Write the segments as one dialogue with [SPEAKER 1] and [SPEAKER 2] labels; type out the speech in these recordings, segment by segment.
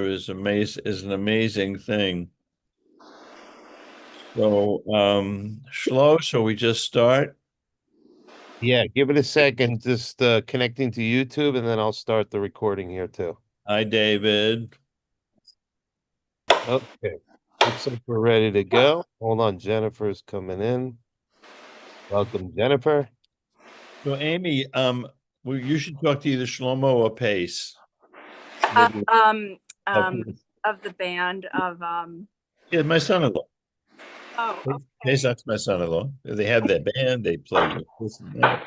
[SPEAKER 1] is an amazing thing. So, Shlo, shall we just start?
[SPEAKER 2] Yeah, give it a second. Just connecting to YouTube, and then I'll start the recording here too.
[SPEAKER 1] Hi, David.
[SPEAKER 2] Okay. Looks like we're ready to go. Hold on, Jennifer's coming in. Welcome, Jennifer.
[SPEAKER 1] So, Amy, you should talk to either Shlomo or Pace.
[SPEAKER 3] Uh,
[SPEAKER 1] Maybe
[SPEAKER 3] um,
[SPEAKER 1] help
[SPEAKER 3] um,
[SPEAKER 1] you.
[SPEAKER 3] of the band of
[SPEAKER 1] Yeah, my son-in-law.
[SPEAKER 3] oh,
[SPEAKER 1] Pace,
[SPEAKER 3] okay.
[SPEAKER 1] that's my son-in-law. They have their band. They play this and that.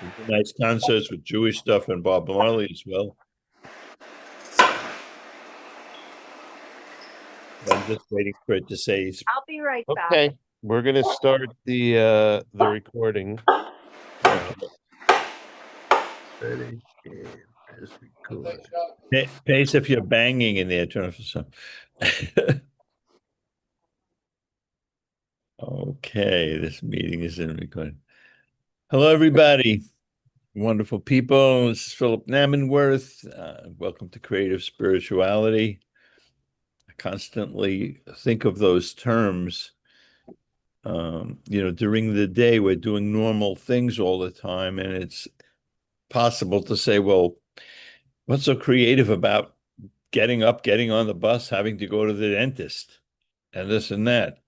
[SPEAKER 1] They do nice concerts with Jewish stuff and Bob Marley as well. I'm just waiting for it to say.
[SPEAKER 3] I'll be right back.
[SPEAKER 2] Okay, we're gonna start the recording now.
[SPEAKER 1] Ready. Pace, if you're banging in there, turn off the sound. Okay, this meeting is in recording. Hello, everybody. Wonderful people. This is Philip Namenworth. Welcome to Creative Spirituality. I constantly think of those terms. During the day, we're doing normal things all the time, and it's possible to say, well, what's so creative about getting up, getting on the bus, having to go to the dentist, and this and that?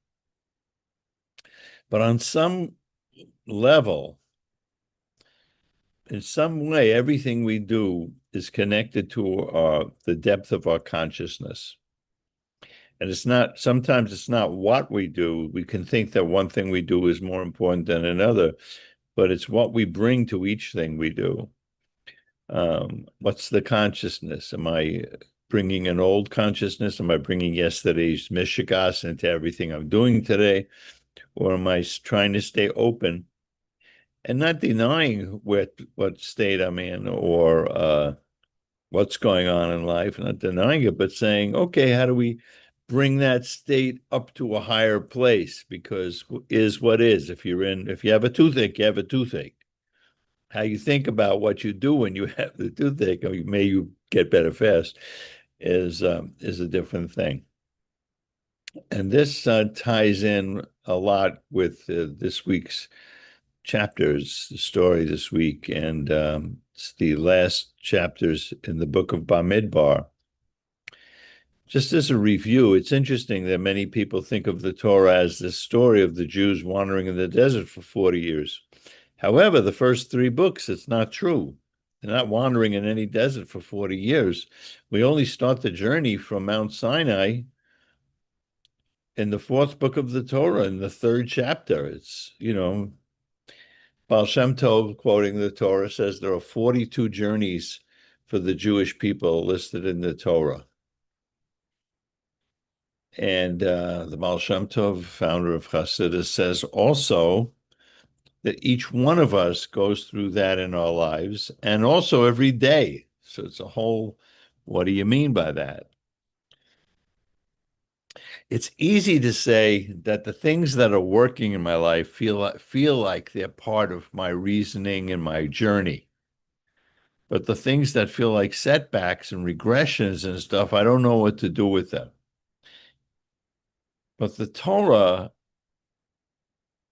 [SPEAKER 1] But on some level, in some way, everything we do is connected to the depth of our consciousness. And sometimes it's not what we do. We can think that one thing we do is more important than another, but it's what we bring to each thing we do. What's the consciousness? Am I bringing an old consciousness? Am I bringing yesterday's mishigas into everything I'm doing today? Or am I trying to stay open and not denying what state I'm in or what's going on in life, not denying it, but saying, okay, how do we bring that state up to a higher place? Because is what is. If you have a toothache, you have a toothache. How you think about what you do when you have the toothache, or may you get better fast, is a different thing. And this ties in a lot with this week's chapters, the story this week, and it's the last chapters in the book of Bamidbar. Just as a review, it's interesting that many people think of the Torah as the story of the Jews wandering in the desert for 40 years. However, the first three books, it's not true. They're not wandering in any desert for 40 years. We only start the journey from Mount Sinai in the fourth book of the Torah, in the third chapter. It's, Baal Shem Tov, quoting the Torah, says there are 42 journeys for the Jewish people listed in the Torah. And the Baal Shem Tov, founder of Hasidus, says also that each one of us goes through that in our lives and also every day. So it's a whole, what do you mean by that? It's easy to say that the things that are working in my life feel like they're part of my reasoning and my journey. But the things that feel like setbacks and regressions and stuff, I don't know what to do with them. But the Torah,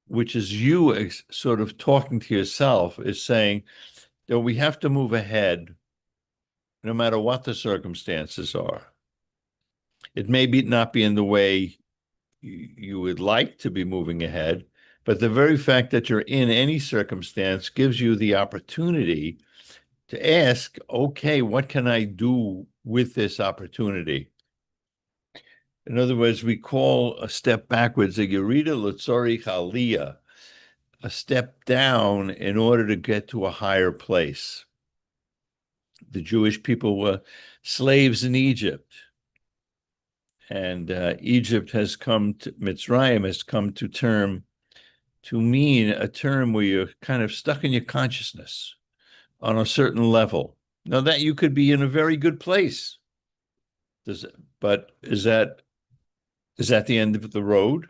[SPEAKER 1] which is you sort of talking to yourself, is saying that we have to move ahead no matter what the circumstances are. It may not be in the way you would like to be moving ahead, but the very fact that you're in any circumstance gives you the opportunity to ask, okay, what can I do with this opportunity? In other words, we call a step backwards a Yerida L'Tzorich Aliyah, a step down in order to get to a higher place. The Jewish people were slaves in Egypt. And Egypt has Mitzrayim has come to mean a term where you're kind of stuck in your consciousness on a certain level. Now that you could be in a very good place. But is that the end of the road?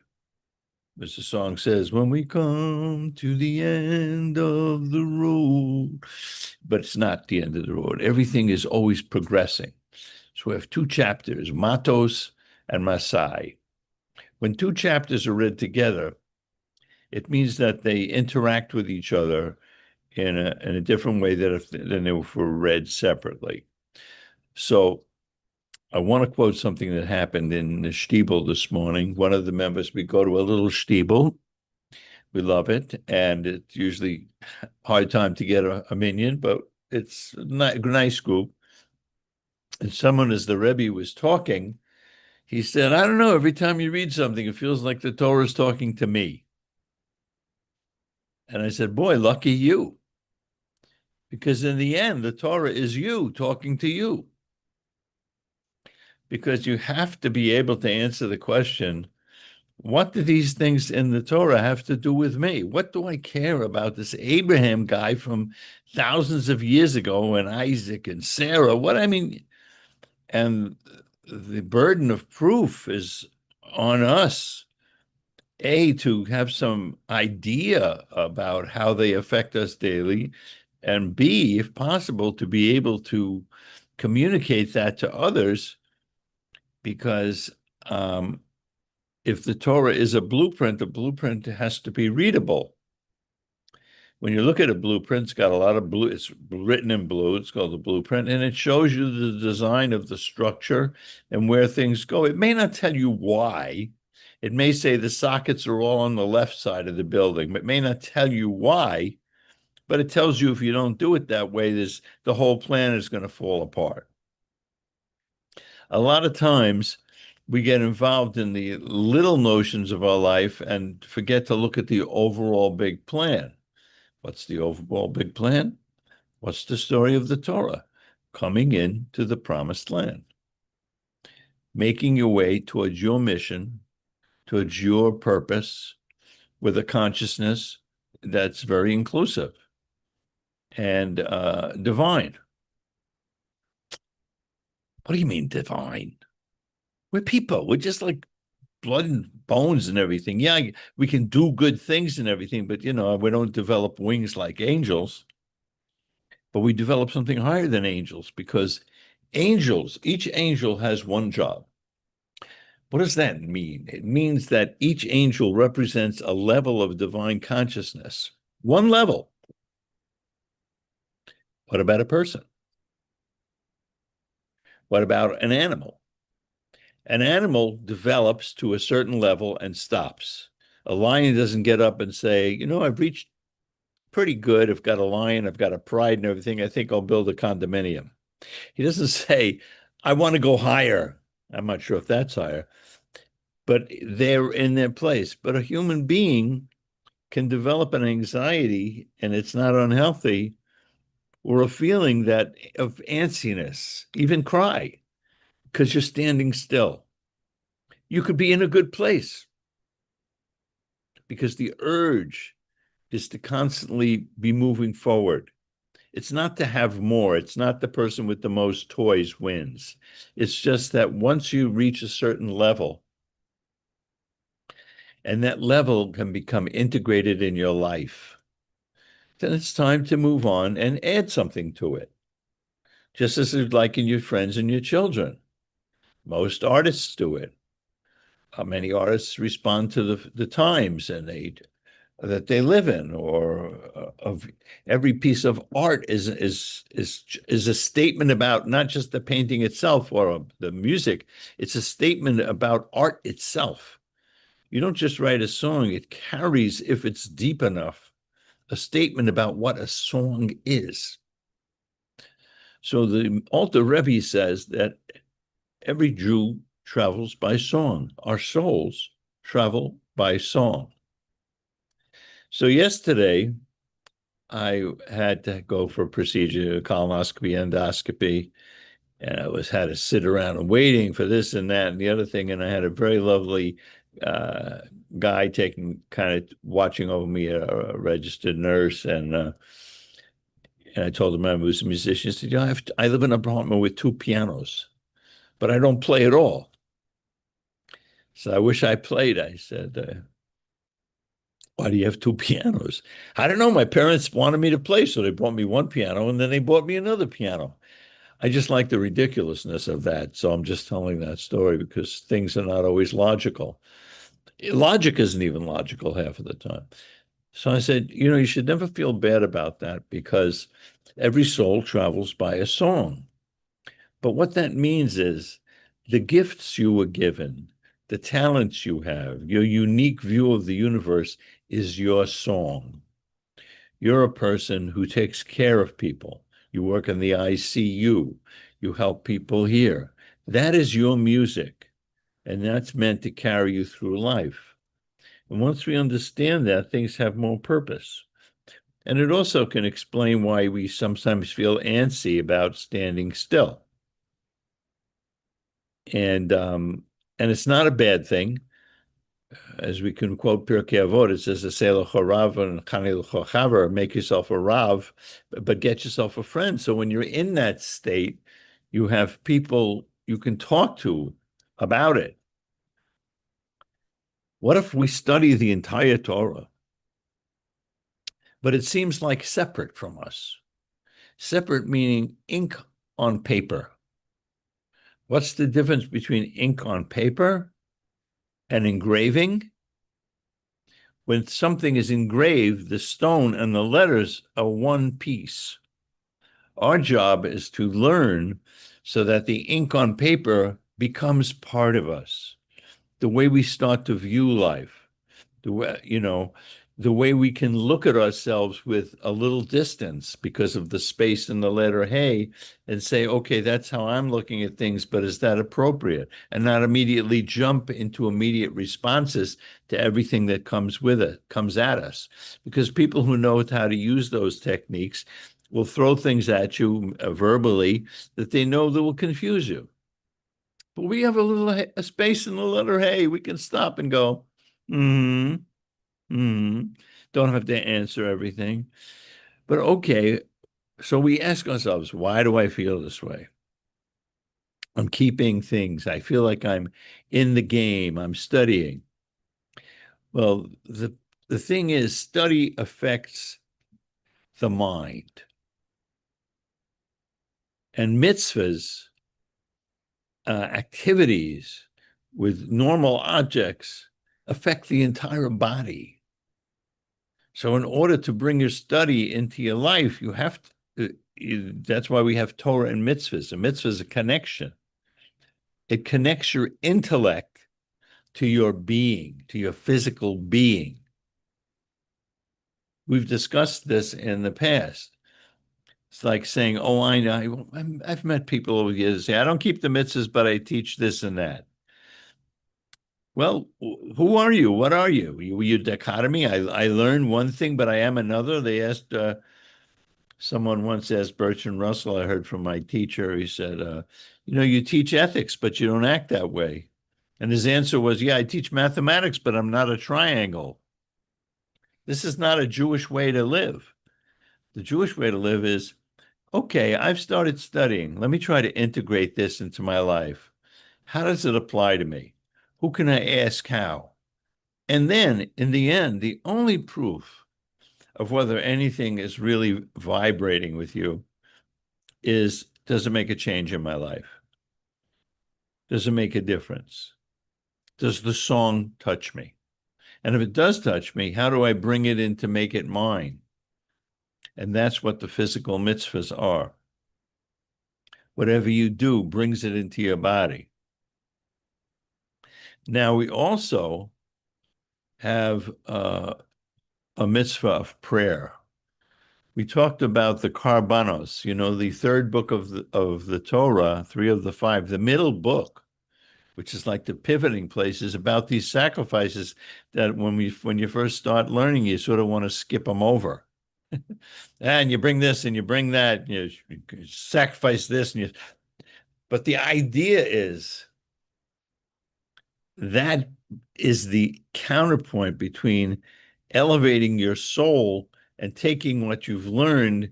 [SPEAKER 1] As the song says, when we come to the end of the road. But it's not the end of the road. Everything is always progressing. So we have two chapters, Matos and Masai. When two chapters are read together, it means that they interact with each other in a different way than if they were read separately. So I want to quote something that happened in the Stiebel this morning. One of the members, we go to a little Stiebel. We love it. And it's usually hard time to get a minion, but it's a nice group. And someone, as the Rebbe was talking, he said, I don't know, every time you read something, it feels like the Torah is talking to me. And I said, boy, lucky you. Because in the end, the Torah is you talking to you. Because you have to be able to answer the question, what do these things in the Torah have to do with me? What do I care about this Abraham guy from thousands of years ago and Isaac and Sarah? What I mean, and the burden of proof is on us, to have some idea about how they affect us daily, and B, if possible, to be able to communicate that to others, because if the Torah is a blueprint, the blueprint has to be readable. When you look at a blueprint, it's got a lot of blue, it's written in blue, it's called the blueprint, and it shows you the design of the structure and where things go. It may not tell you why. It may say the sockets are all on the left side of the building, but it may not tell you why, but it tells you if you don't do it that way, the whole plan is going to fall apart. A lot of times, we get involved in the little notions of our life and forget to look at the overall big plan. What's the overall big plan? What's the story of the Torah? Coming into the promised land. Making your way towards your mission, towards your purpose, with a consciousness that's very inclusive and divine. What do you mean divine? We're people. We're just like blood and bones and everything. Yeah, we can do good things and everything, but we don't develop wings like angels. But we develop something higher than angels, because each angel has one job. What does that mean? It means that each angel represents a level of divine consciousness. One level. What about a person? What about an animal? An animal develops to a certain level and stops. A lion doesn't get up and say, I've reached pretty good. I've got a lion. I've got a pride and everything. I think I'll build a condominium. He doesn't say, I want to go higher. I'm not sure if that's higher, but they're in their place. But a human being can develop an anxiety, and it's not unhealthy, or a feeling of antsiness, even cry, because you're standing still. You could be in a good place, because the urge is to constantly be moving forward. It's not to have more. It's not the person with the most toys wins. It's just that once you reach a certain level, and that level can become integrated in your life, then it's time to move on and add something to it. Just as it's like in your friends and your children. Most artists do it. Many artists respond to the times that they live in, or of every piece of art is a statement about not just the painting itself or the music. It's a statement about art itself. You don't just write a song. It carries, if it's deep enough, a statement about what a song is. So the Alter Rebbe says that every Jew travels by song. Our souls travel by song. So yesterday, I had to go for a procedure, a colonoscopy, endoscopy, and I had to sit around and waiting for this and that and the other thing. And I had a very lovely guy watching over me, a registered nurse, and I told him I was a musician. He said, I live in an apartment with 2 pianos, but I don't play at all. So I wish I played. I said, why do you have 2 pianos? I don't know. My parents wanted me to play, so they bought me one piano, and then they bought me another piano. I just like the ridiculousness of that. So I'm just telling that story because things are not always logical. Logic isn't even logical half of the time. So I said, you should never feel bad about that because every soul travels by a song. But what that means is the gifts you were given, the talents you have, your unique view of the universe is your song. You're a person who takes care of people. You work in the ICU. You help people here. That is your music, and that's meant to carry you through life. And once we understand that, things have more purpose. And it also can explain why we sometimes feel antsy about standing still. And it's not a bad thing. As we can quote Pirkei Avot, it says, "Aseh lecho rav and chani lecho chaver," make yourself a rav, but get yourself a friend. So when you're in that state, you have people you can talk to about it. What if we study the entire Torah, but it seems like separate from us? Separate meaning ink on paper. What's the difference between ink on paper and engraving? When something is engraved, the stone and the letters are one piece. Our job is to learn so that the ink on paper becomes part of us. The way we start to view life, the way we can look at ourselves with a little distance because of the space in the letter hey and say, okay, that's how I'm looking at things, but is that appropriate? And not immediately jump into immediate responses to everything that comes with it, comes at us. Because people who know how to use those techniques will throw things at you verbally that they know that will confuse you. But we have a space in the letter hey, we can stop and go, mm-hmm. Don't have to answer everything. But okay, so we ask ourselves, why do I feel this way? I'm keeping things. I feel like I'm in the game. I'm studying. Well, the thing is, study affects the mind. And mitzvahs, activities with normal objects affect the entire body. So in order to bring your study into your life, you have to, that's why we have Torah and mitzvahs. A mitzvah is a connection. It connects your intellect to your being, to your physical being. We've discussed this in the past. It's like saying, oh, I know, I've met people over the years say, I don't keep the mitzvahs, but I teach this and that. Well, who are you? What are you? Were you dichotomy? I learned one thing, but I am another. They asked, someone once asked Bertrand Russell, I heard from my teacher, he said, you teach ethics, but you don't act that way. And his answer was, yeah, I teach mathematics, but I'm not a triangle. This is not a Jewish way to live. The Jewish way to live is, okay, I've started studying. Let me try to integrate this into my life. How does it apply to me? Who can I ask how? And then in the end, the only proof of whether anything is really vibrating with you is, does it make a change in my life? Does it make a difference? Does the song touch me? And if it does touch me, how do I bring it in to make it mine? And that's what the physical mitzvahs are. Whatever you do brings it into your body. Now, we also have a mitzvah of prayer. We talked about the Karbanos, the third book of the Torah, 3 of the 5, the middle book, which is like the pivoting place, is about these sacrifices that when you first start learning, you sort of want to skip them over. And you bring this and you bring that, you sacrifice this, but the idea is that is the counterpoint between elevating your soul and taking what you've learned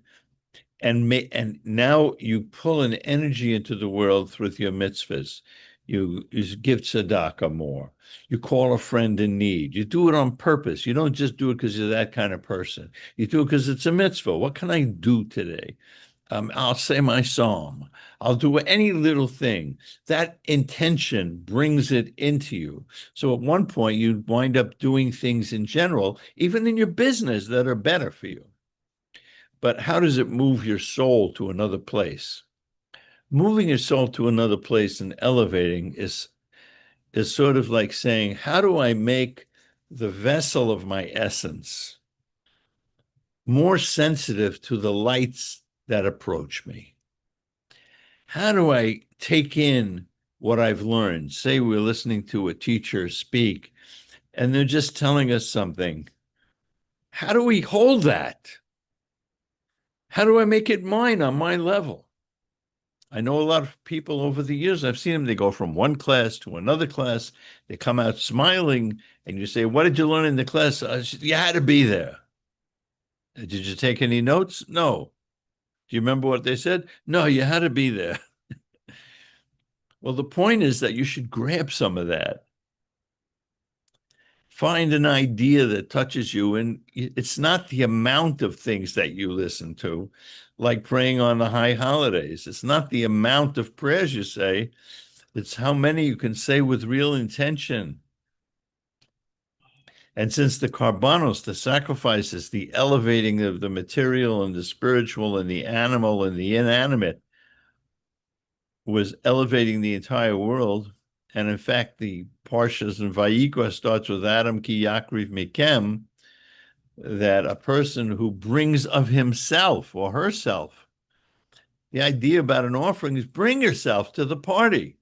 [SPEAKER 1] and now you pull an energy into the world through your mitzvahs. You give tzedakah more. You call a friend in need. You do it on purpose. You don't just do it because you're that kind of person. You do it because it's a mitzvah. What can I do today? I'll say my psalm. I'll do any little thing. That intention brings it into you. So at one point, you wind up doing things in general, even in your business, that are better for you. But how does it move your soul to another place? Moving your soul to another place and elevating is sort of like saying, how do I make the vessel of my essence more sensitive to the lights that approach me? How do I take in what I've learned? Say we're listening to a teacher speak and they're just telling us something. How do we hold that? How do I make it mine on my level? I know a lot of people over the years, I've seen them, they go from one class to another class. They come out smiling and you say, what did you learn in the class? You had to be there. Did you take any notes? No. Do you remember what they said? No, you had to be there. Well, the point is that you should grab some of that. Find an idea that touches you. And it's not the amount of things that you listen to, like praying on the high holidays. It's not the amount of prayers you say. It's how many you can say with real intention. And since the karbanos, the sacrifices, the elevating of the material and the spiritual and the animal and the inanimate, was elevating the entire world, and in fact, the Parshas in Vayikra starts with Adam ki yakriv mikem, that a person who brings of himself or herself. The idea about an offering is bring yourself to the party.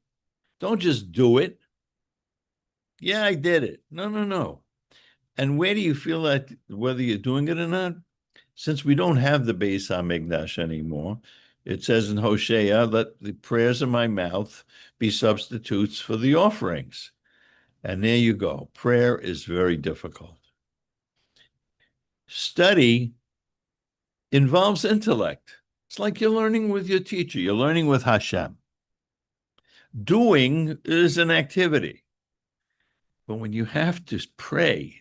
[SPEAKER 1] Don't just do it. Yeah, I did it. No. And where do you feel that, whether you're doing it or not? Since we don't have the Beis HaMikdash anymore, it says in Hosea, let the prayers of my mouth be substitutes for the offerings. And there you go. Prayer is very difficult. Study involves intellect. It's like you're learning with your teacher. You're learning with Hashem. Doing is an activity. But when you have to pray,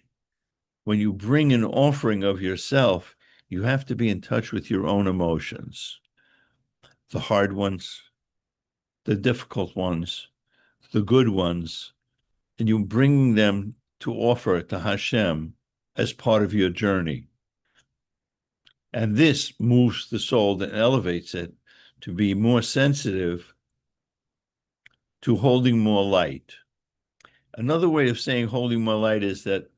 [SPEAKER 1] when you bring an offering of yourself, you have to be in touch with your own emotions. The hard ones, the difficult ones, the good ones, and you bring them to offer to Hashem as part of your journey. And this moves the soul and elevates it to be more sensitive to holding more light. Another way of saying holding more light is that,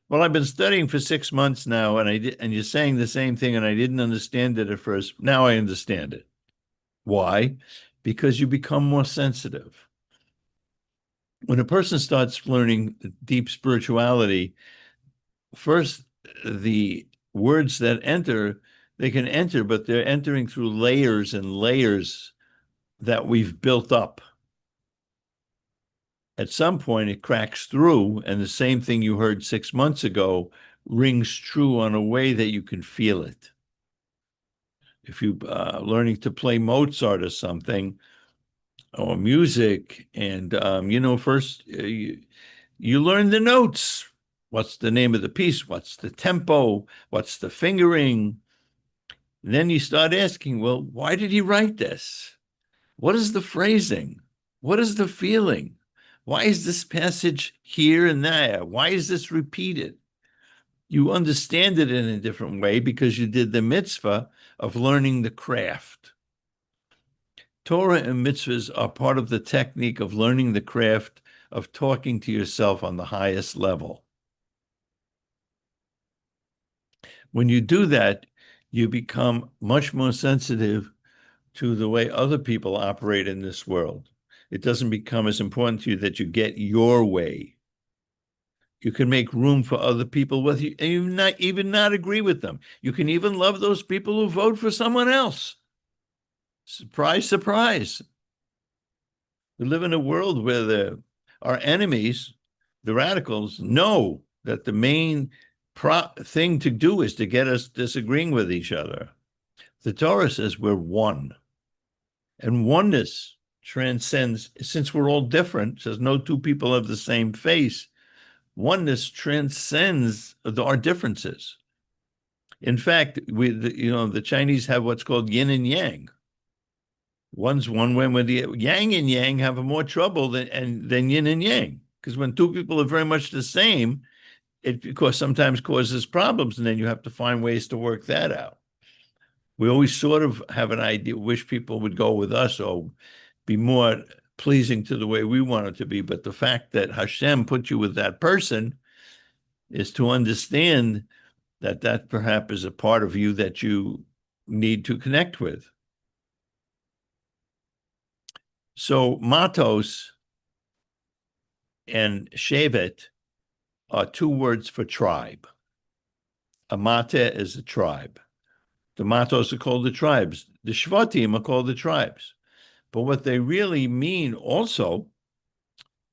[SPEAKER 1] well, I've been studying for 6 months now, and you're saying the same thing, and I didn't understand it at first. Now I understand it. Why? Because you become more sensitive. When a person starts learning deep spirituality, first, the words that enter, they can enter, but they're entering through layers and layers that we've built up. At some point, it cracks through, and the same thing you heard 6 months ago rings true on a way that you can feel it. If you're learning to play Mozart or something, or music, and first you learn the notes. What's the name of the piece? What's the tempo? What's the fingering? And then you start asking, well, why did he write this? What is the phrasing? What is the feeling? Why is this passage here and there? Why is this repeated? You understand it in a different way because you did the mitzvah of learning the craft. Torah and mitzvahs are part of the technique of learning the craft of talking to yourself on the highest level. When you do that, you become much more sensitive to the way other people operate in this world. It doesn't become as important to you that you get your way. You can make room for other people, whether you even not agree with them. You can even love those people who vote for someone else. Surprise, surprise. We live in a world where our enemies, the radicals, know that the main thing to do is to get us disagreeing with each other. The Torah says we're one. And oneness transcends, since we're all different, says no two people have the same face. Oneness transcends our differences. In fact, the Chinese have what's called yin and yang. One's one way, when the yang and yang have more trouble than yin and yang. Because when two people are very much the same, it of course sometimes causes problems, and then you have to find ways to work that out. We always sort of have an idea, wish people would go with us or be more pleasing to the way we want it to be. But the fact that Hashem put you with that person is to understand that perhaps is a part of you that you need to connect with. So matos and shevet are two words for tribe. A mata is a tribe. The matos are called the tribes. The shvatim are called the tribes. But what they really mean also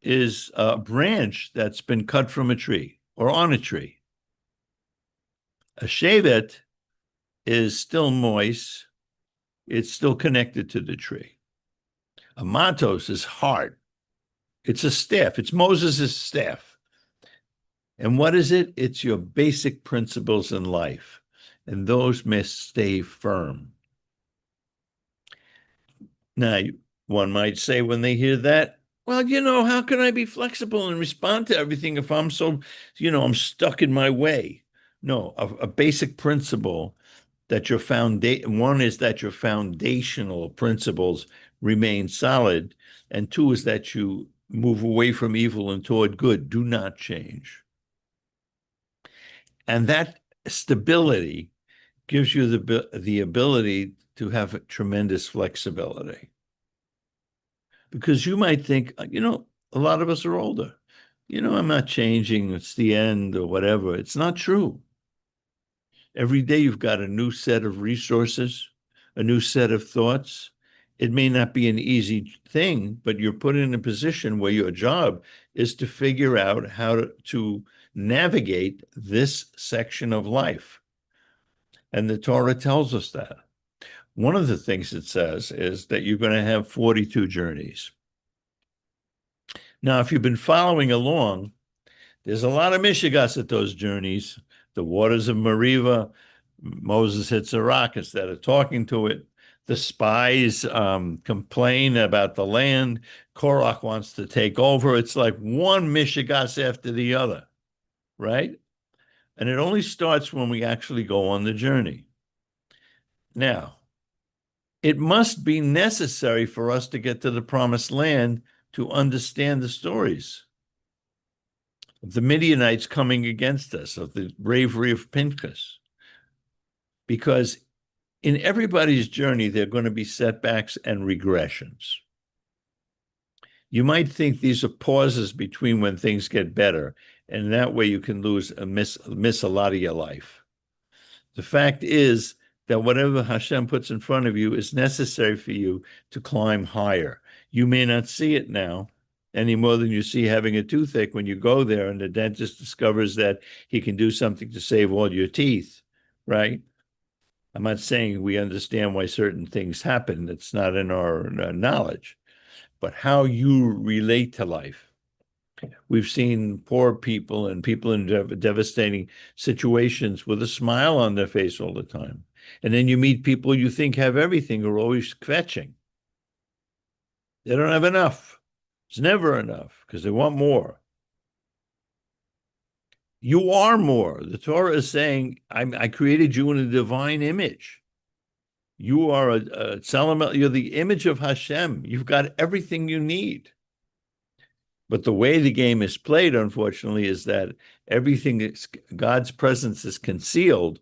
[SPEAKER 1] is a branch that's been cut from a tree or on a tree. A shevet is still moist. It's still connected to the tree. A matos is hard. It's a staff. It's Moses' staff. And what is it? It's your basic principles in life. And those must stay firm. Now, one might say when they hear that, well, how can I be flexible and respond to everything if I'm so, I'm stuck in my way? No, a basic principle that one is that your foundational principles remain solid, and two is that you move away from evil and toward good. Do not change. And that stability gives you the ability to have tremendous flexibility. Because you might think, a lot of us are older. I'm not changing. It's the end or whatever. It's not true. Every day you've got a new set of resources, a new set of thoughts. It may not be an easy thing, but you're put in a position where your job is to figure out how to navigate this section of life. And the Torah tells us that. One of the things it says is that you're going to have 42 journeys. Now, if you've been following along, there's a lot of mishigas at those journeys. The waters of Meribah, Moses hits a rock instead of talking to it. The spies complain about the land. Korach wants to take over. It's like one mishigas after the other, right? And it only starts when we actually go on the journey. Now, it must be necessary for us to get to the promised land to understand the stories of the Midianites coming against us, of the bravery of Pinchas. Because in everybody's journey, there are going to be setbacks and regressions. You might think these are pauses between when things get better, and that way you can miss a lot of your life. The fact is that whatever Hashem puts in front of you is necessary for you to climb higher. You may not see it now any more than you see having a toothache when you go there and the dentist discovers that he can do something to save all your teeth, right? I'm not saying we understand why certain things happen. It's not in our knowledge, but how you relate to life. We've seen poor people and people in devastating situations with a smile on their face all the time. And then you meet people you think have everything who are always kvetching. They don't have enough. It's never enough because they want more. You are more. The Torah is saying, I created you in a divine image. You are you're the image of Hashem. You've got everything you need. But the way the game is played, unfortunately, is that God's presence is concealed.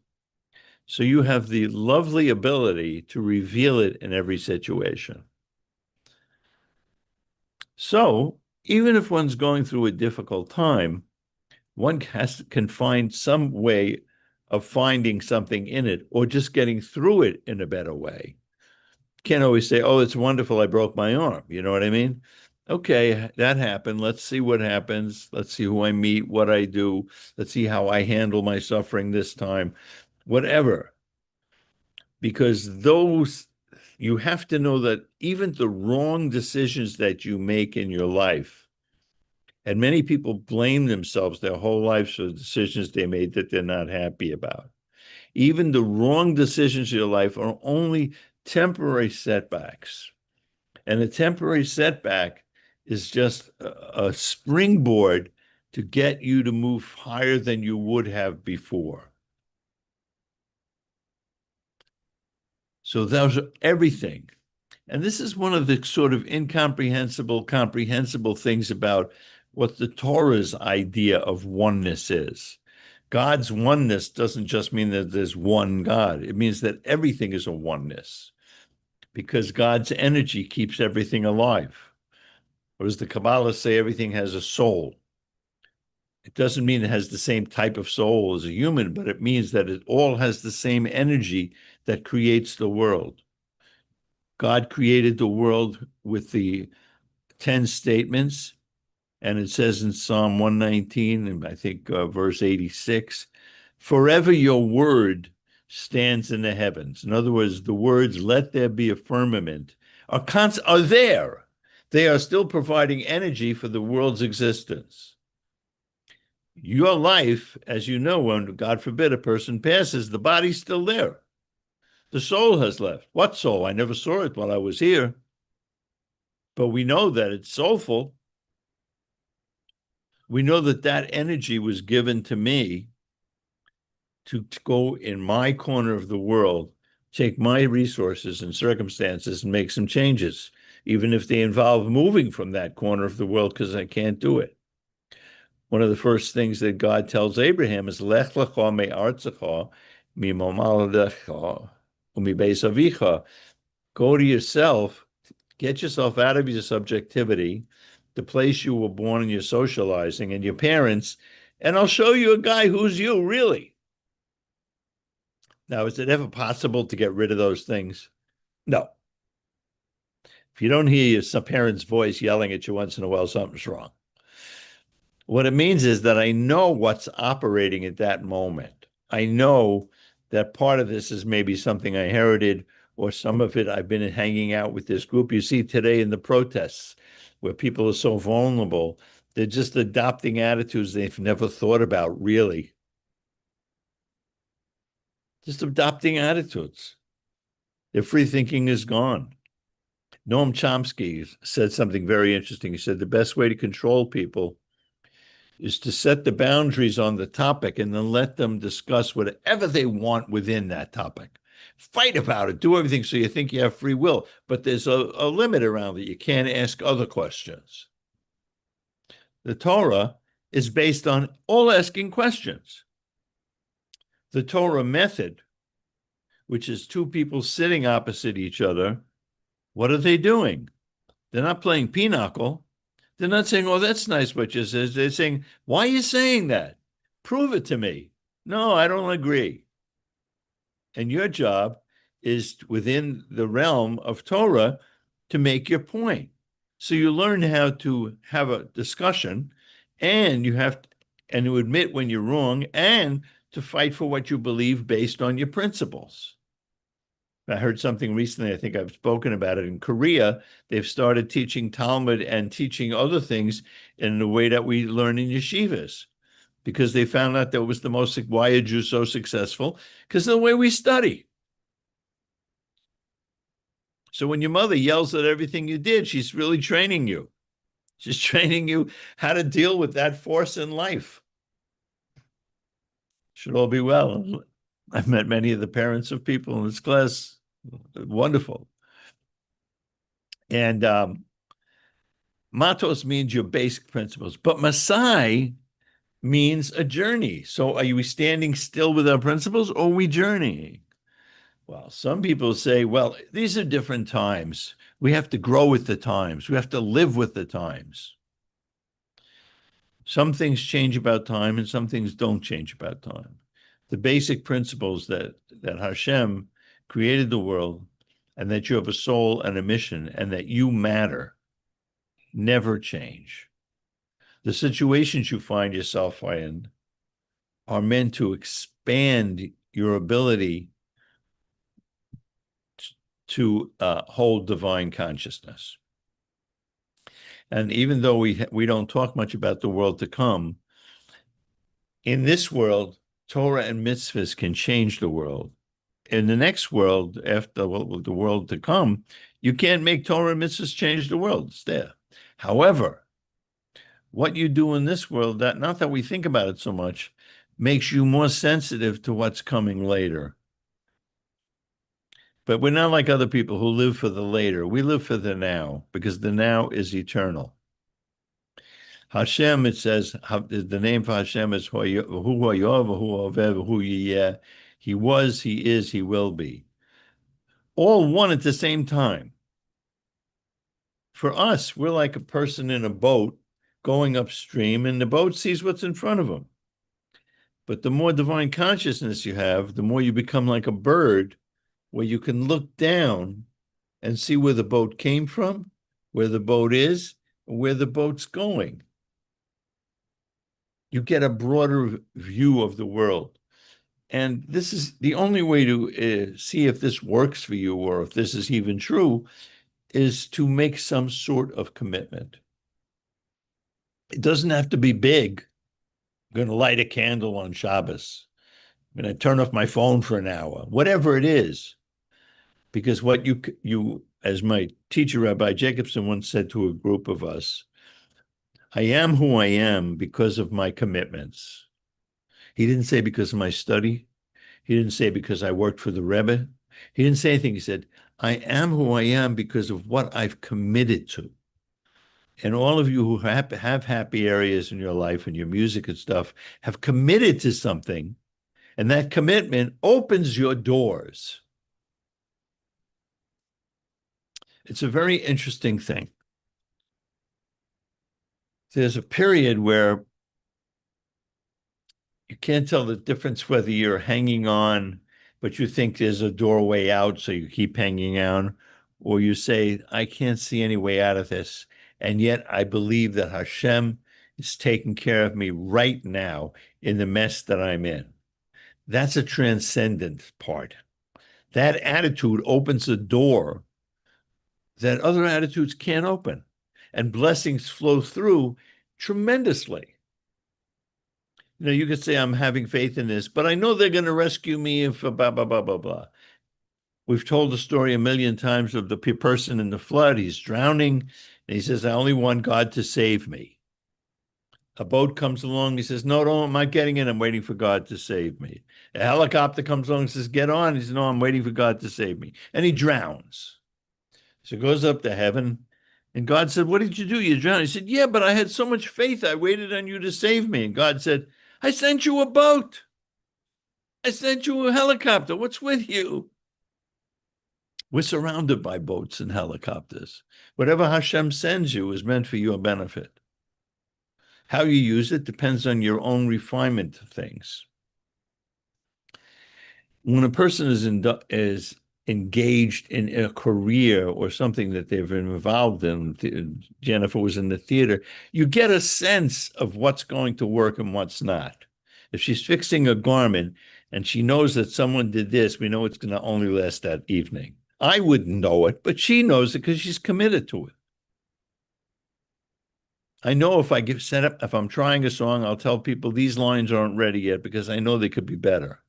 [SPEAKER 1] So you have the lovely ability to reveal it in every situation. So even if one's going through a difficult time, one can find some way of finding something in it or just getting through it in a better way. Can't always say, oh, it's wonderful, I broke my arm. You know what I mean? Okay, that happened. Let's see what happens. Let's see who I meet, what I do. Let's see how I handle my suffering this time. Whatever. Because you have to know that even the wrong decisions that you make in your life, and many people blame themselves their whole lives for the decisions they made that they're not happy about. Even the wrong decisions in your life are only temporary setbacks. And a temporary setback is just a springboard to get you to move higher than you would have before. So those are everything. And this is one of the sort of comprehensible things about what the Torah's idea of oneness is. God's oneness doesn't just mean that there's one God. It means that everything is a oneness because God's energy keeps everything alive. Or as the Kabbalah say, everything has a soul. It doesn't mean it has the same type of soul as a human, but it means that it all has the same energy that creates the world. God created the world with the 10 statements, and it says in Psalm 119, and I think verse 86, forever your word stands in the heavens. In other words, the words, let there be a firmament, are there. They are still providing energy for the world's existence. Your life, as you know, when God forbid a person passes, the body's still there. The soul has left. What soul? I never saw it while I was here. But we know that it's soulful. We know that that energy was given to me to go in my corner of the world, take my resources and circumstances and make some changes, even if they involve moving from that corner of the world because I can't do it. One of the first things that God tells Abraham is, Lech lecha me'artzecha mimoladecha umibeis avicha. Go to yourself, get yourself out of your subjectivity, the place you were born and your socializing and your parents, and I'll show you a guy who's you, really. Now, is it ever possible to get rid of those things? No. If you don't hear your parent's voice yelling at you once in a while, something's wrong. What it means is that I know what's operating at that moment. I know that part of this is maybe something I inherited, or some of it I've been hanging out with this group. You see today in the protests where people are so vulnerable, they're just adopting attitudes they've never thought about, really. Just adopting attitudes. Their free thinking is gone. Noam Chomsky said something very interesting. He said the best way to control people is to set the boundaries on the topic and then let them discuss whatever they want within that topic. Fight about it, do everything so you think you have free will, but there's a limit around it. You can't ask other questions. The Torah is based on all asking questions. The Torah method, which is two people sitting opposite each other, what are they doing? They're not playing pinochle. They're not saying, oh, that's nice what you said. They're saying, why are you saying that? Prove it to me. No, I don't agree. And your job is within the realm of Torah to make your point. So you learn how to have a discussion, and you have to admit when you're wrong, and to fight for what you believe based on your principles. I heard something recently, I think I've spoken about it. In Korea, they've started teaching Talmud and teaching other things in the way that we learn in yeshivas, because they found out that was why are Jews so successful? Because of the way we study. So when your mother yells at everything you did, she's really training you. She's training you how to deal with that force in life. Should all be well. I've met many of the parents of people in this class. Wonderful. And Matos means your basic principles, but Masai means a journey. So are we standing still with our principles, or are we journeying? Well, some people say, well, these are different times. We have to grow with the times. We have to live with the times. Some things change about time and some things don't change about time. The basic principles that Hashem created the world, and that you have a soul and a mission, and that you matter, never change. The situations you find yourself in are meant to expand your ability to hold divine consciousness. And even though we don't talk much about the world to come, in this world, Torah and mitzvahs can change the world. In the next world, after the world to come, you can't make Torah and mitzvahs change the world. It's there. However, what you do in this world, that not that we think about it so much, makes you more sensitive to what's coming later. But we're not like other people who live for the later. We live for the now, because the now is eternal. Hashem, it says, the name for Hashem is Hu Hayov, Hu Havev, Hu Yiyeh. He was, he is, he will be. All one at the same time. For us, we're like a person in a boat going upstream, and the boat sees what's in front of him. But the more divine consciousness you have, the more you become like a bird, where you can look down and see where the boat came from, where the boat is, and where the boat's going. You get a broader view of the world. And this is the only way to see if this works for you or if this is even true, is to make some sort of commitment. It doesn't have to be big. I'm going to light a candle on Shabbos. I'm going to turn off my phone for an hour, whatever it is. Because what you, as my teacher, Rabbi Jacobson, once said to a group of us, I am who I am because of my commitments. He didn't say because of my study. He didn't say because I worked for the Rebbe. He didn't say anything. He said, I am who I am because of what I've committed to. And all of you who have happy areas in your life and your music and stuff have committed to something, and that commitment opens your doors. It's a very interesting thing. There's a period where you can't tell the difference whether you're hanging on, but you think there's a doorway out, so you keep hanging on, or you say, I can't see any way out of this. And yet I believe that Hashem is taking care of me right now in the mess that I'm in. That's a transcendent part. That attitude opens a door that other attitudes can't open, and blessings flow through tremendously. You know, you could say, I'm having faith in this, but I know they're going to rescue me if blah, blah, blah, blah, blah. We've told the story a million times of the person in the flood. He's drowning, and he says, I only want God to save me. A boat comes along. He says, no, I'm not getting in. I'm waiting for God to save me. A helicopter comes along and says, get on. He says, no, I'm waiting for God to save me. And he drowns. So he goes up to heaven, and God said, what did you do? You drowned. He said, yeah, but I had so much faith. I waited on you to save me. And God said, I sent you a boat. I sent you a helicopter. What's with you? We're surrounded by boats and helicopters. Whatever Hashem sends you is meant for your benefit. How you use it depends on your own refinement of things. When a person is engaged in a career or something that they've been involved in, Jennifer was in the theater, you get a sense of what's going to work and what's not. If she's fixing a garment and she knows that someone did this, we know it's going to only last that evening. I wouldn't know it, but she knows it because she's committed to it. I know if I if I'm trying a song, I'll tell people these lines aren't ready yet because I know they could be better.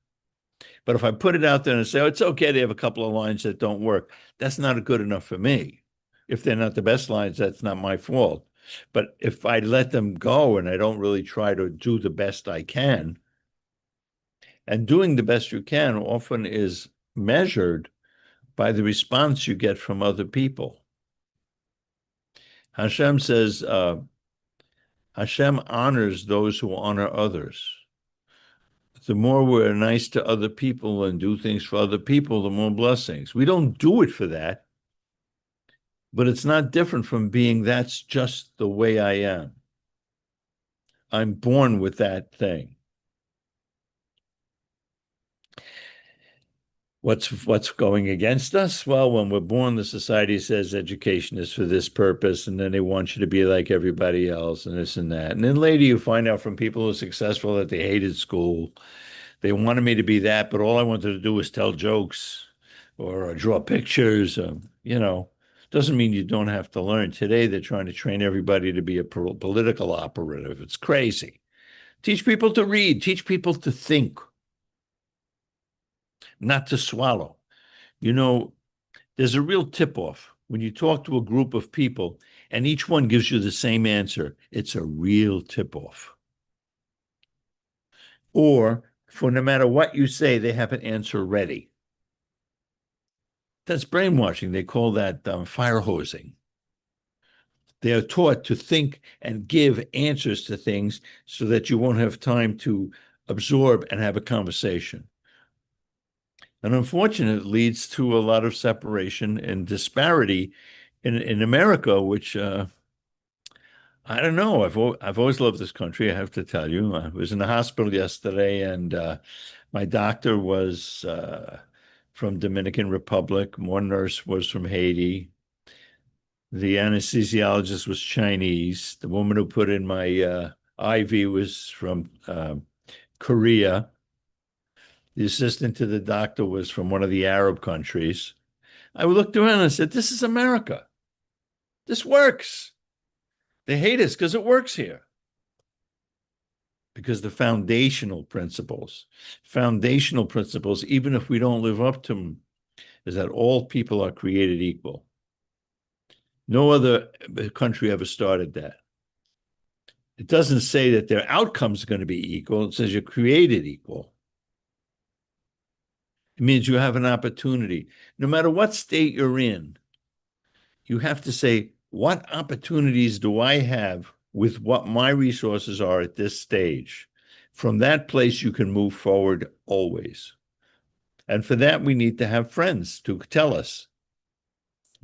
[SPEAKER 1] But if I put it out there and say, oh, it's okay to have a couple of lines that don't work, that's not good enough for me. If they're not the best lines, that's not my fault. But if I let them go and I don't really try to do the best I can, and doing the best you can often is measured by the response you get from other people. Hashem says, Hashem honors those who honor others. The more we're nice to other people and do things for other people, the more blessings. We don't do it for that, but it's not different from being that's just the way I am. I'm born with that thing. What's going against us? Well, when we're born, the society says education is for this purpose, and then they want you to be like everybody else, and this and that. And then later you find out from people who are successful that they hated school. They wanted me to be that, but all I wanted to do was tell jokes or draw pictures. Doesn't mean you don't have to learn. Today, they're trying to train everybody to be a political operative. It's crazy. Teach people to read. Teach people to think. not to swallow. You know, there's a real tip-off when you talk to a group of people and each one gives you the same answer. It's a real tip-off. Or for no matter what you say, they have an answer ready. That's brainwashing. They call that fire hosing. They are taught to think and give answers to things so that you won't have time to absorb and have a conversation. And unfortunately, it leads to a lot of separation and disparity in America, which I don't know. I've always loved this country. I have to tell you. I was in the hospital yesterday, and my doctor was from Dominican Republic. One nurse was from Haiti. The anesthesiologist was Chinese. The woman who put in my IV was from Korea. The assistant to the doctor was from one of the Arab countries. I looked around and I said, this is America. This works. They hate us because it works here. Because the foundational principles, even if we don't live up to them, is that all people are created equal. No other country ever started that. It doesn't say that their outcomes are going to be equal. It says you're created equal. It means you have an opportunity. No matter what state you're in, you have to say, what opportunities do I have with what my resources are at this stage? From that place, you can move forward always. And for that, we need to have friends to tell us.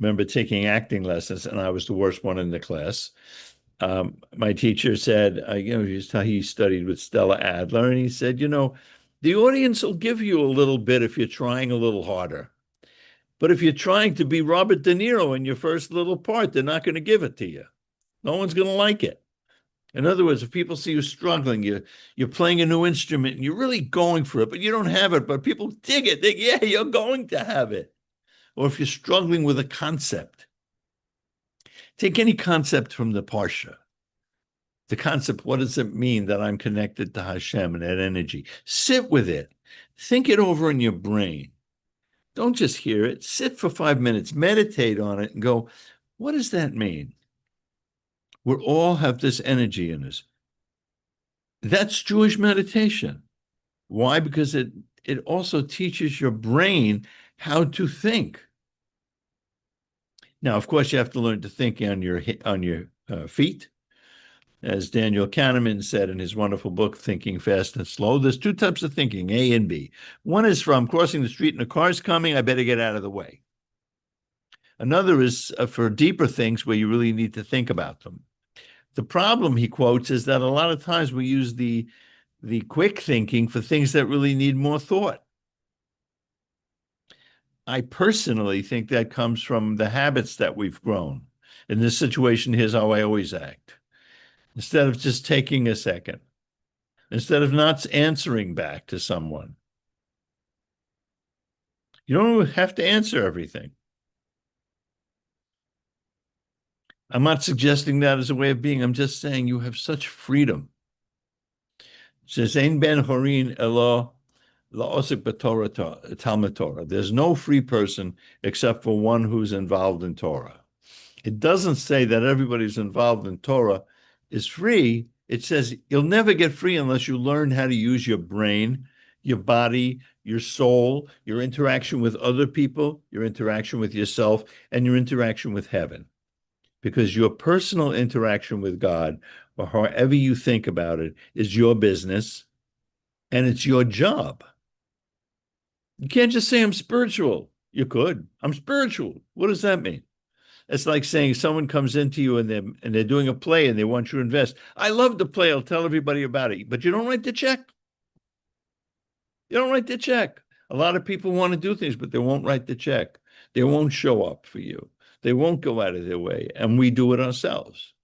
[SPEAKER 1] Remember taking acting lessons, and I was the worst one in the class. My teacher said, he studied with Stella Adler, and he said, the audience will give you a little bit if you're trying a little harder. But if you're trying to be Robert De Niro in your first little part, they're not going to give it to you. No one's going to like it. In other words, if people see you struggling, you're playing a new instrument and you're really going for it, but you don't have it, but people dig it. Yeah, you're going to have it. Or if you're struggling with a concept, take any concept from the Parsha. The concept, what does it mean that I'm connected to Hashem and that energy? Sit with it. Think it over in your brain. Don't just hear it. Sit for 5 minutes, meditate on it, and go, what does that mean? We all have this energy in us. That's Jewish meditation. Why? Because it also teaches your brain how to think. Now, of course, you have to learn to think on your feet. As Daniel Kahneman said in his wonderful book, Thinking Fast and Slow, there's two types of thinking, A and B. One is from crossing the street and a car's coming, I better get out of the way. Another is for deeper things where you really need to think about them. The problem, he quotes, is that a lot of times we use the quick thinking for things that really need more thought. I personally think that comes from the habits that we've grown. In this situation, here's how I always act. Instead of just taking a second, instead of not answering back to someone. You don't have to answer everything. I'm not suggesting that as a way of being. I'm just saying you have such freedom. It says, Ein ben horin elo la'osik b'Torah Talmud Torah. There's no free person except for one who's involved in Torah. It doesn't say that everybody who's involved in Torah is free. It says you'll never get free unless you learn how to use your brain, your body, your soul, your interaction with other people, your interaction with yourself, and your interaction with heaven. Because your personal interaction with God, or however you think about it, is your business, and it's your job. You can't just say, I'm spiritual. You could. I'm spiritual. What does that mean? It's like saying someone comes into you and they're doing a play and they want you to invest. I love the play. I'll tell everybody about it. But you don't write the check. You don't write the check. A lot of people want to do things, but they won't write the check. They won't show up for you. They won't go out of their way. And we do it ourselves.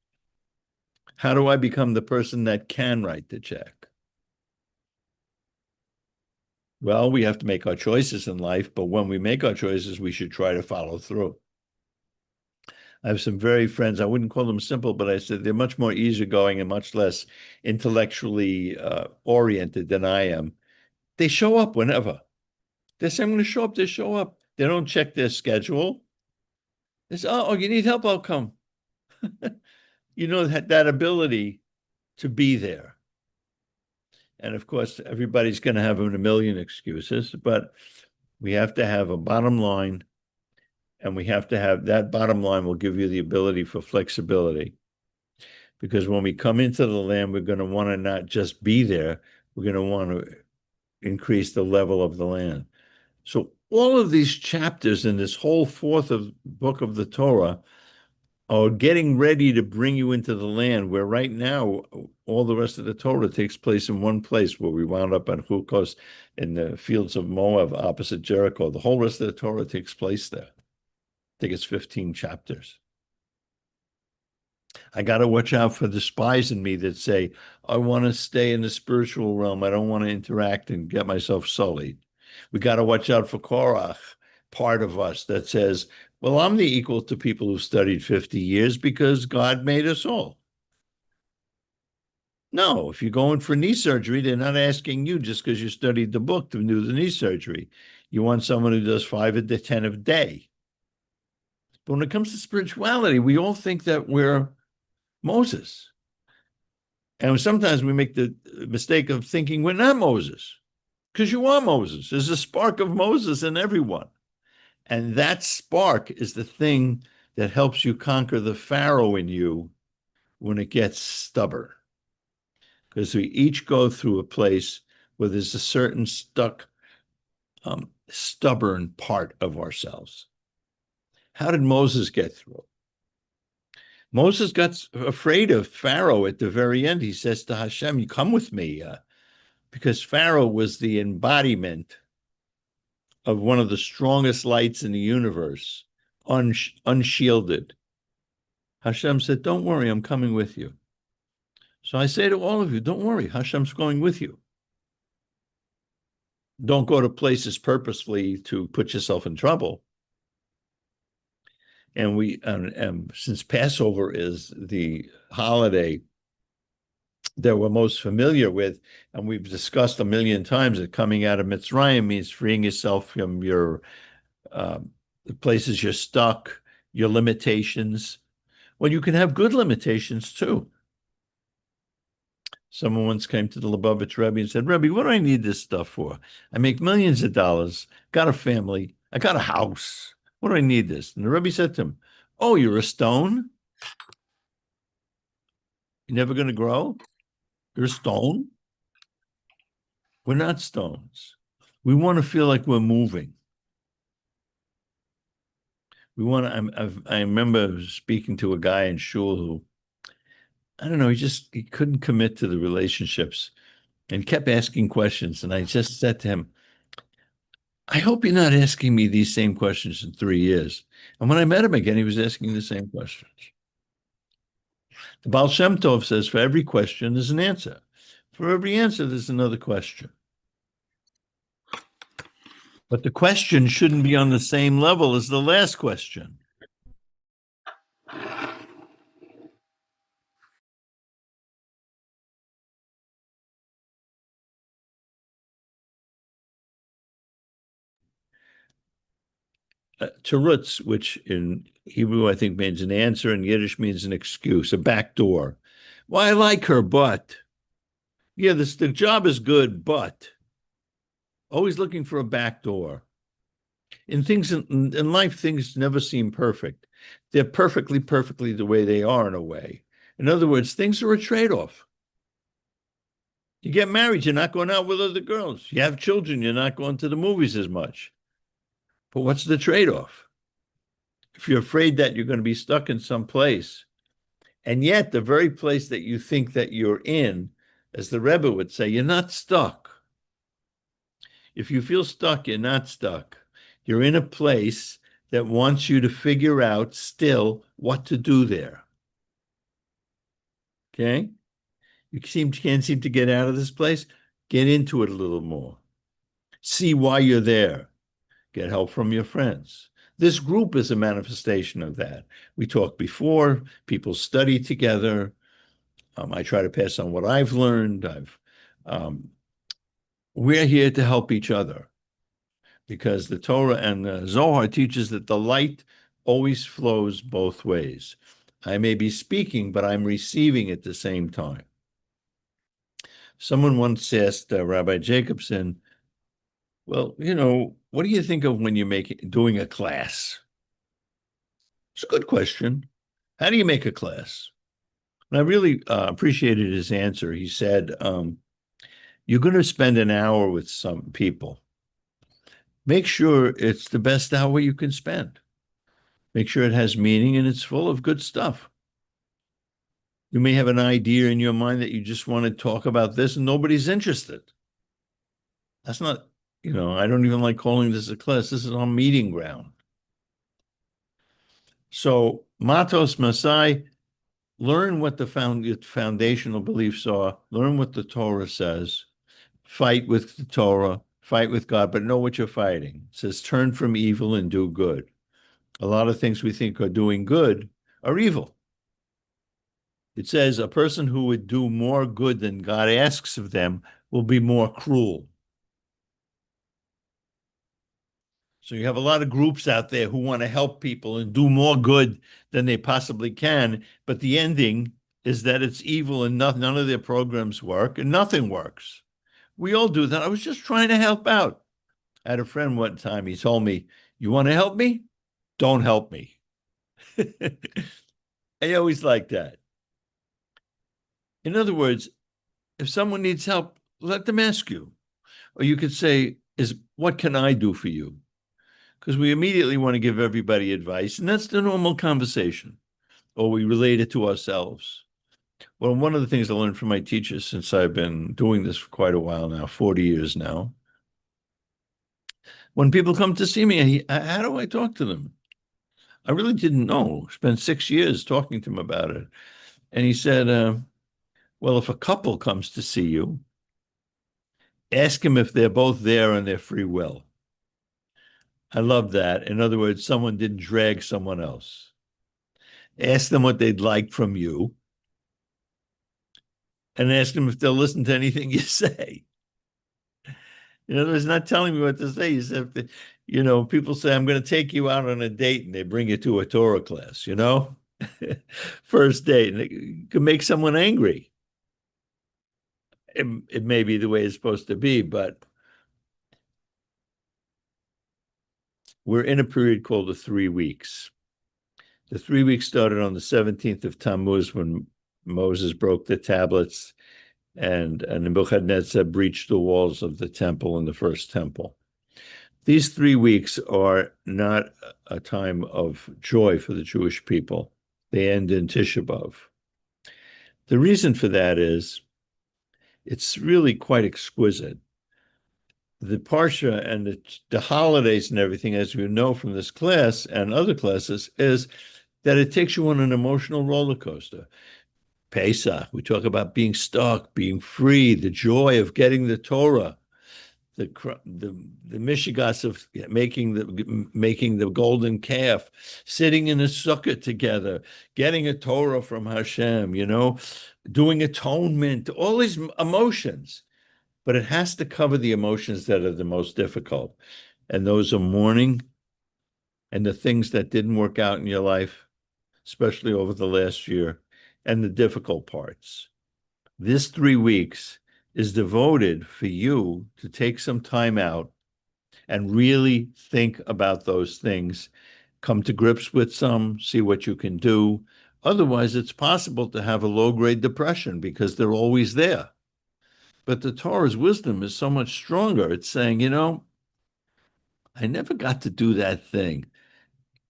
[SPEAKER 1] How do I become the person that can write the check? Well, we have to make our choices in life, but when we make our choices, we should try to follow through. I have some very friends, I wouldn't call them simple, but I said they're much more easygoing and much less intellectually oriented than I am. They show up whenever. They say, I'm going to show up. They show up. They don't check their schedule. They say, oh, you need help? I'll come. You know, that ability to be there. And of course, everybody's going to have a million excuses, but we have to have a bottom line, and we have to have that bottom line will give you the ability for flexibility. Because when we come into the land, we're going to want to not just be there, we're going to want to increase the level of the land. So all of these chapters in this whole fourth book of the Torah are getting ready to bring you into the land where right now all the rest of the Torah takes place in one place, where we wound up on Chukos in the fields of Moab opposite Jericho. The whole rest of the Torah takes place there. I think it's 15 chapters. I got to watch out for the spies in me that say, I want to stay in the spiritual realm. I don't want to interact and get myself sullied. We got to watch out for Korach, part of us that says, well, I'm the equal to people who studied 50 years because God made us all. No, if you're going for knee surgery, they're not asking you just because you studied the book to do the knee surgery. You want someone who does 5 to 10 a day. But when it comes to spirituality, we all think that we're Moses. And sometimes we make the mistake of thinking we're not Moses, because you are Moses. There's a spark of Moses in everyone. And that spark is the thing that helps you conquer the Pharaoh in you when it gets stubborn. Because we each go through a place where there's a certain stubborn part of ourselves. How did Moses get through it? Moses got afraid of Pharaoh at the very end. He says to Hashem, you come with me, because Pharaoh was the embodiment of one of the strongest lights in the universe, unshielded. Hashem said, don't worry, I'm coming with you. So I say to all of you, don't worry, Hashem's going with you. Don't go to places purposefully to put yourself in trouble. And since Passover is the holiday that we're most familiar with, and we've discussed a million times that coming out of Mitzrayim means freeing yourself from your the places you're stuck, your limitations. Well, you can have good limitations too. Someone once came to the Lubavitch Rebbe and said, Rebbe, what do I need this stuff for? I make millions of dollars, got a family, I got a house. What do I need this? And the Rebbe said to him, oh, you're a stone? You're never going to grow? You're a stone? We're not stones. We want to feel like we're moving. We want to, I remember speaking to a guy in shul who, I don't know, he couldn't commit to the relationships and kept asking questions. And I just said to him, I hope you're not asking me these same questions in 3 years. And when I met him again, he was asking the same questions. The Baal Shem Tov says, for every question, there's an answer. For every answer, there's another question. But the question shouldn't be on the same level as the last question. Terutz, which in Hebrew I think means an answer, in Yiddish means an excuse, a back door. Well, I like her, but yeah, the job is good, but always looking for a back door. In things in life, things never seem perfect. They're perfectly the way they are in a way. In other words, things are a trade-off. You get married, you're not going out with other girls. You have children, you're not going to the movies as much. But what's the trade-off? If you're afraid that you're going to be stuck in some place, and yet the very place that you think that you're in, as the Rebbe would say, you're not stuck. If you feel stuck, you're not stuck. You're in a place that wants you to figure out still what to do there. Okay? You can't seem to get out of this place? Get into it a little more. See why you're there. Get help from your friends. This group is a manifestation of that. We talked before, people study together. I try to pass on what I've learned. We're here to help each other. because the Torah and the Zohar teaches that the light always flows both ways. I may be speaking, but I'm receiving at the same time. Someone once asked Rabbi Jacobson, well, what do you think of when you're doing a class? It's a good question. How do you make a class? And I really appreciated his answer. He said, you're going to spend an hour with some people. Make sure it's the best hour you can spend. Make sure it has meaning and it's full of good stuff. You may have an idea in your mind that you just want to talk about this and nobody's interested. That's not, I don't even like calling this a class. This is our meeting ground. So, Matos Masai, learn what the foundational beliefs are, learn what the Torah says, fight with the Torah, fight with God, but know what you're fighting. It says, turn from evil and do good. A lot of things we think are doing good are evil. It says a person who would do more good than God asks of them will be more cruel. So you have a lot of groups out there who want to help people and do more good than they possibly can, but the ending is that it's evil and none of their programs work and nothing works. We all do that. I was just trying to help out. I had a friend one time, he told me, you want to help me? Don't help me. I always like that. In other words, if someone needs help, let them ask you. Or you could say, what can I do for you? Because we immediately want to give everybody advice, and that's the normal conversation. Or we relate it to ourselves. Well, one of the things I learned from my teachers, since I've been doing this for quite a while now, 40 years now, when people come to see me, how do I talk to them? I really didn't know. Spent 6 years talking to him about it. And he said, well, if a couple comes to see you, ask them if they're both there on their free will. I love that. In other words, someone didn't drag someone else. Ask them what they'd like from you and ask them if they'll listen to anything you say. In other words, not telling me what to say. You said, people say, I'm going to take you out on a date, and they bring you to a Torah class, first date, and it could make someone angry. It may be the way it's supposed to be, but we're in a period called the 3 weeks. The 3 weeks started on the 17th of Tammuz when Moses broke the tablets and Nebuchadnezzar breached the walls of the temple in the first temple. These 3 weeks are not a time of joy for the Jewish people. They end in Tisha B'Av. The reason for that is it's really quite exquisite. The Parsha and the holidays and everything, as you know from this class and other classes, is that it takes you on an emotional roller coaster. Pesach, we talk about being stuck, being free, the joy of getting the Torah, the mishigas of making the golden calf, sitting in a sukkah together, getting a Torah from Hashem, doing atonement, all these emotions. But it has to cover the emotions that are the most difficult. And those are mourning and the things that didn't work out in your life, especially over the last year, and the difficult parts. This 3 weeks is devoted for you to take some time out and really think about those things. Come to grips with some, see what you can do. Otherwise, it's possible to have a low-grade depression because they're always there. But the Torah's wisdom is so much stronger. It's saying, I never got to do that thing.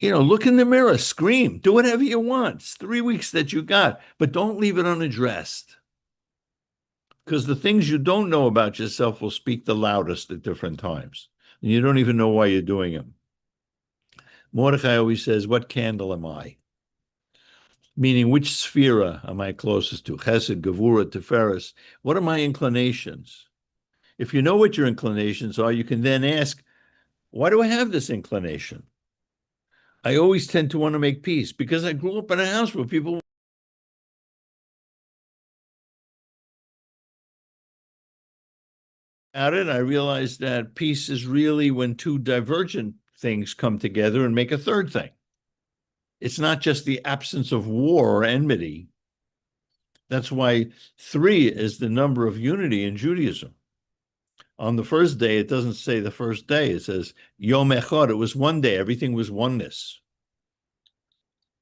[SPEAKER 1] Look in the mirror, scream, do whatever you want. It's 3 weeks that you got, but don't leave it unaddressed. Because the things you don't know about yourself will speak the loudest at different times. And you don't even know why you're doing them. Mordechai always says, what candle am I? Meaning, which sphera am I closest to? Chesed, Gevurah, Tiferes. What are my inclinations? If you know what your inclinations are, you can then ask, why do I have this inclination? I always tend to want to make peace because I grew up in a house where people at it, I realized that peace is really when two divergent things come together and make a third thing. It's not just the absence of war or enmity. That's why 3 is the number of unity in Judaism. On the first day, it doesn't say the first day. It says Yom Echad. It was one day. Everything was oneness.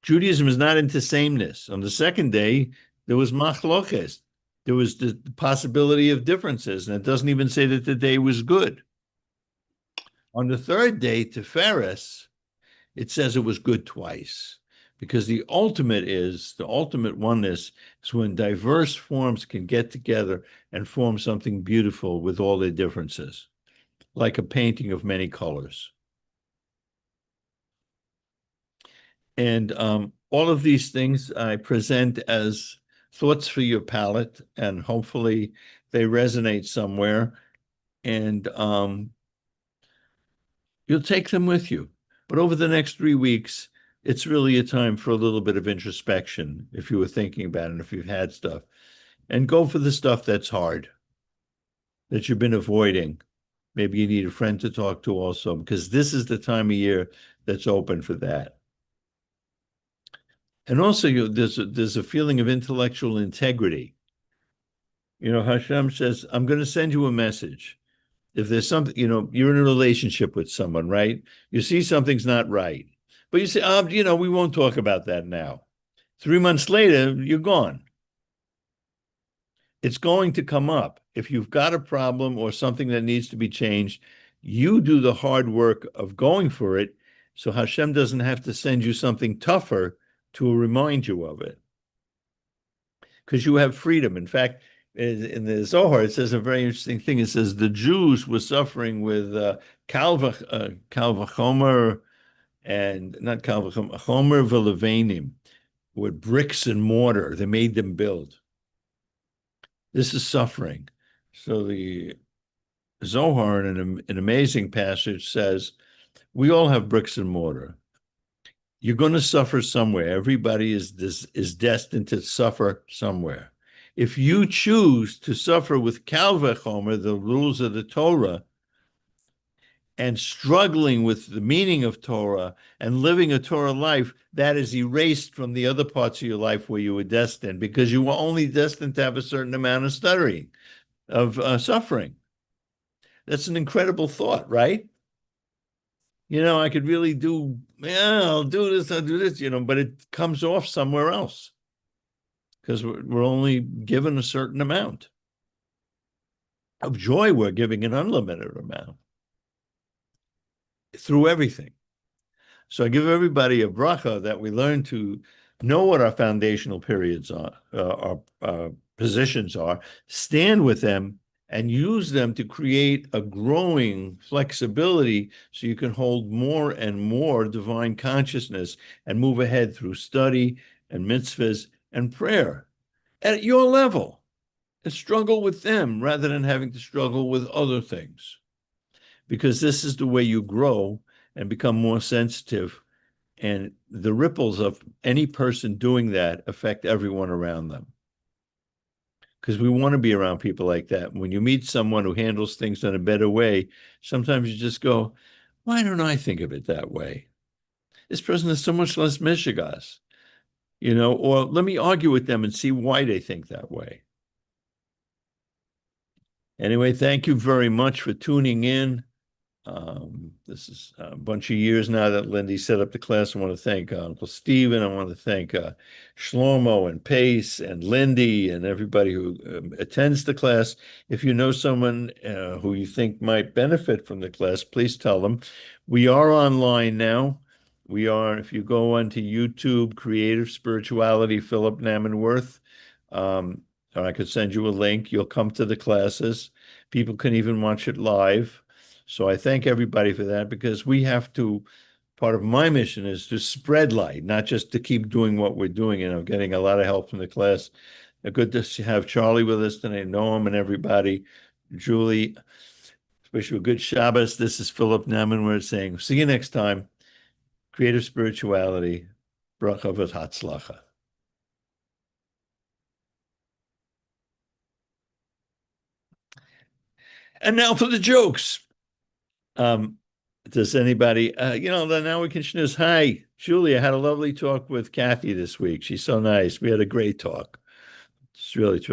[SPEAKER 1] Judaism is not into sameness. On the second day, there was machloches. There was the possibility of differences, and it doesn't even say that the day was good. On the third day, Tiferes, it says it was good twice, because the ultimate oneness is when diverse forms can get together and form something beautiful with all their differences, like a painting of many colors. And all of these things I present as thoughts for your palate, and hopefully they resonate somewhere, and you'll take them with you. But over the next 3 weeks, it's really a time for a little bit of introspection, if you were thinking about it, if you've had stuff, and go for the stuff that's hard, that you've been avoiding. Maybe you need a friend to talk to also, because this is the time of year that's open for that. And also, there's a feeling of intellectual integrity. Hashem says, I'm going to send you a message. If there's something, you're in a relationship with someone, right? You see something's not right, but you say, we won't talk about that now. 3 months later, you're gone. It's going to come up. If you've got a problem or something that needs to be changed, you do the hard work of going for it, so Hashem doesn't have to send you something tougher to remind you of it. Because you have freedom. In fact, in the Zohar, it says a very interesting thing. It says the Jews were suffering with kal vachomer, and not kal vachomer, chomer v'levanim, with bricks and mortar. They made them build. This is suffering. So the Zohar, in an amazing passage, says, we all have bricks and mortar. You're going to suffer somewhere. Everybody is destined to suffer somewhere. If you choose to suffer with kal vachomer, the rules of the Torah, and struggling with the meaning of Torah and living a Torah life, that is erased from the other parts of your life where you were destined, because you were only destined to have a certain amount of stuttering, of suffering. That's an incredible thought, right? I could really I'll do this, but it comes off somewhere else, because we're only given a certain amount. Of joy, we're giving an unlimited amount through everything. So I give everybody a bracha that we learn to know what our foundational periods are, our positions are, stand with them, and use them to create a growing flexibility so you can hold more and more divine consciousness and move ahead through study and mitzvahs and prayer at your level, and struggle with them rather than having to struggle with other things. Because this is the way you grow and become more sensitive, and the ripples of any person doing that affect everyone around them. Because we want to be around people like that. When you meet someone who handles things in a better way, sometimes you just go, why don't I think of it that way? This person is so much less mishigas, or let me argue with them and see why they think that way. Anyway, thank you very much for tuning in. This is a bunch of years now that Lindy set up the class. I want to thank Uncle Stephen. I want to thank Shlomo and Pace and Lindy and everybody who attends the class. If you know someone who you think might benefit from the class, please tell them. We are online now. We are, if you go onto YouTube, Creative Spirituality, Philip Namenworth, or I could send you a link. You'll come to the classes. People can even watch it live. So I thank everybody for that, because part of my mission is to spread light, not just to keep doing what we're doing. And I'm getting a lot of help from the class. Good to have Charlie with us tonight, Noam and everybody, Julie. Wish you a good Shabbos. This is Philip Namenworth saying, see you next time. Creative Spirituality, Bracha v'Hatzlacha. And now for the jokes. Does anybody, then now we can just, hi, Julie, I had a lovely talk with Kathy this week. She's so nice. We had a great talk. It's really terrific.